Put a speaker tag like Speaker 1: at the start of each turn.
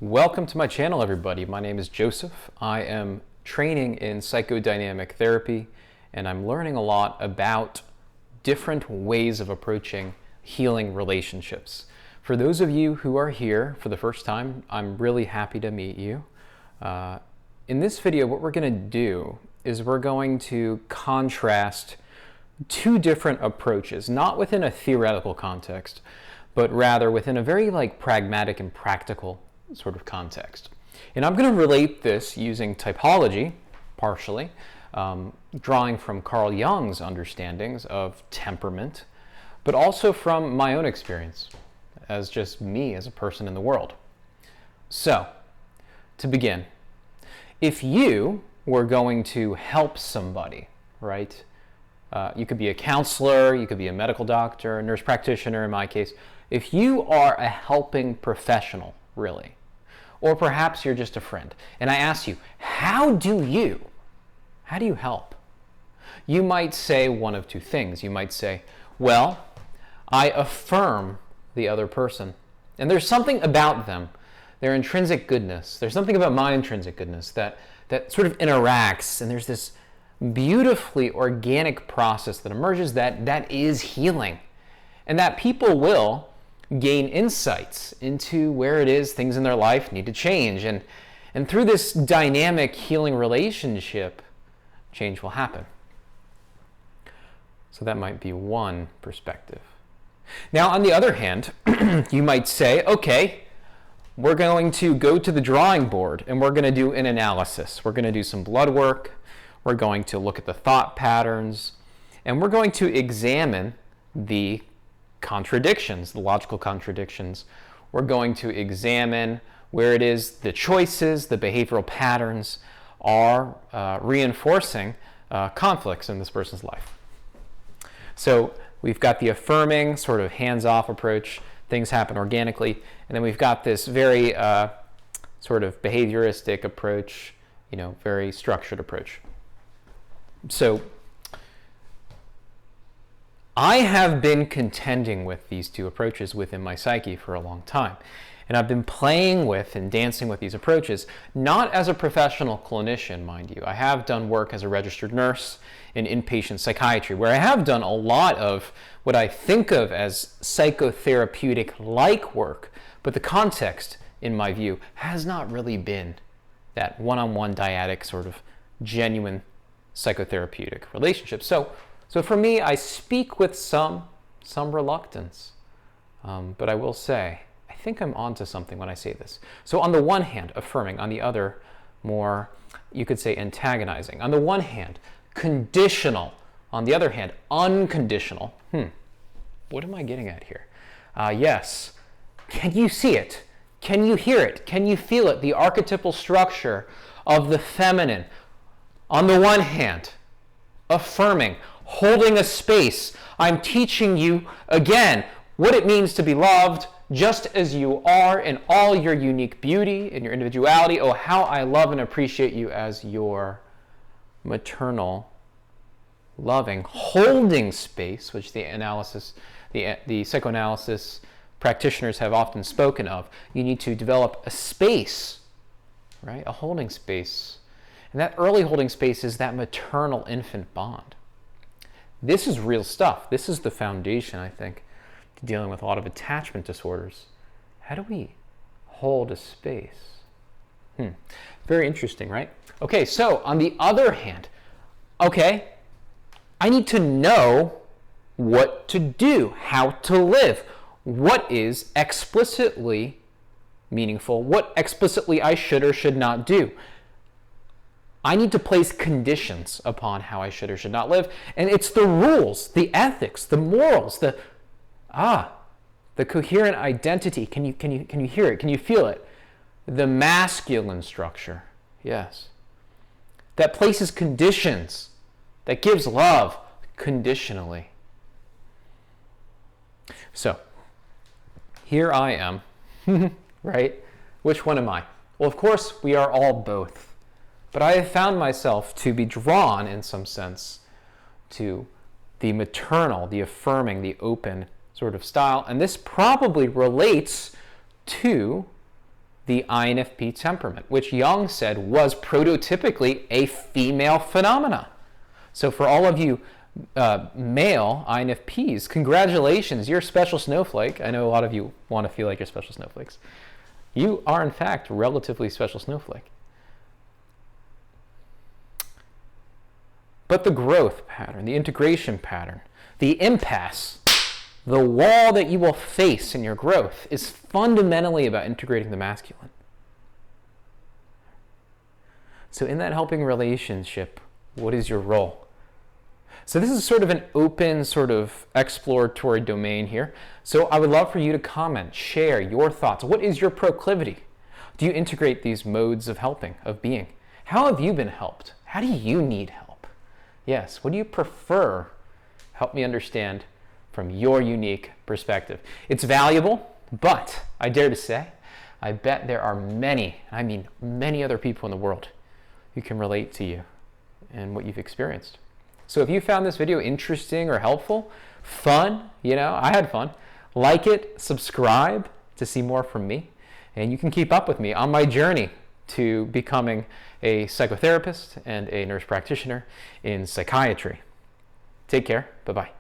Speaker 1: Welcome to my channel, everybody. My name is Joseph. I am training in psychodynamic therapy, and I'm learning a lot about different ways of approaching healing relationships. For those of you who are here for the first time, I'm really happy to meet you. In this video, what we're going to do is we're going to contrast two different approaches, not within a theoretical context, but rather within a very pragmatic and practical sort of context. And I'm going to relate this using typology, partially, drawing from Carl Jung's understandings of temperament, but also from my own experience as just me as a person in the world. So, to begin, if you were going to help somebody, right? You could be a counselor, you could be a medical doctor, a nurse practitioner in my case. If you are a helping professional, really, or perhaps you're just a friend, and I ask you, how do you help? You might say one of two things. You might say, well, I affirm the other person. And there's something about them, their intrinsic goodness. There's something about my intrinsic goodness that sort of interacts, and there's this beautifully organic process that emerges that is healing. And that people will gain insights into where it is things in their life need to change. And through this dynamic healing relationship, change will happen. So that might be one perspective. Now, on the other hand, you might say, okay, we're going to go to the drawing board and we're going to do an analysis. We're going to do some blood work. We're going to look at the thought patterns, and we're going to examine the contradictions, the logical contradictions. We're going to examine where it is the choices, the behavioral patterns are reinforcing conflicts in this person's life. So we've got the affirming, sort of hands-off approach, things happen organically, and then we've got this very sort of behavioristic approach, very structured approach. So I have been contending with these two approaches within my psyche for a long time. And I've been playing with and dancing with these approaches, not as a professional clinician, mind you. I have done work as a registered nurse in inpatient psychiatry, where I have done a lot of what I think of as psychotherapeutic-like work, but the context, in my view, has not really been that one-on-one dyadic sort of genuine psychotherapeutic relationship. So for me, I speak with some reluctance, but I will say, I think I'm onto something when I say this. So on the one hand, affirming. On the other, more, you could say, antagonizing. On the one hand, conditional. On the other hand, unconditional. What am I getting at here? Yes. Can you see it? Can you hear it? Can you feel it? The archetypal structure of the feminine. On the one hand, affirming, holding a space. I'm teaching you, again, what it means to be loved just as you are in all your unique beauty and your individuality. Oh, how I love and appreciate you as your maternal, loving, holding space, which the psychoanalysis practitioners have often spoken of. You need to develop a space, right? A holding space. And that early holding space is that maternal infant bond. This is real stuff. This is the foundation, I think, to dealing with a lot of attachment disorders. How do we hold a space? Very interesting, right? Okay, so on the other hand, okay, I need to know what to do, how to live, what is explicitly meaningful, what explicitly I should or should not do. I need to place conditions upon how I should or should not live. And it's the rules, the ethics, the morals, the coherent identity. Can you hear it? Can you feel it? The masculine structure, yes. That places conditions, that gives love conditionally. So, here I am, right? Which one am I? Well, of course, we are all both. But I have found myself to be drawn, in some sense, to the maternal, the affirming, the open sort of style. And this probably relates to the INFP temperament, which Jung said was prototypically a female phenomena. So for all of you male INFPs, congratulations, you're a special snowflake. I know a lot of you want to feel like you're special snowflakes. You are, in fact, a relatively special snowflake. But the growth pattern, the integration pattern, the impasse, the wall that you will face in your growth is fundamentally about integrating the masculine. So in that helping relationship, what is your role? So this is sort of an open, sort of exploratory domain here. So I would love for you to comment, share your thoughts. What is your proclivity? Do you integrate these modes of helping, of being? How have you been helped? How do you need help? Yes, what do you prefer? Help me understand from your unique perspective. It's valuable, but I dare to say, I bet there are many, I mean many other people in the world who can relate to you and what you've experienced. So if you found this video interesting or helpful, fun, I had fun, like it, subscribe to see more from me, and you can keep up with me on my journey to becoming a psychotherapist and a nurse practitioner in psychiatry. Take care. Bye-bye.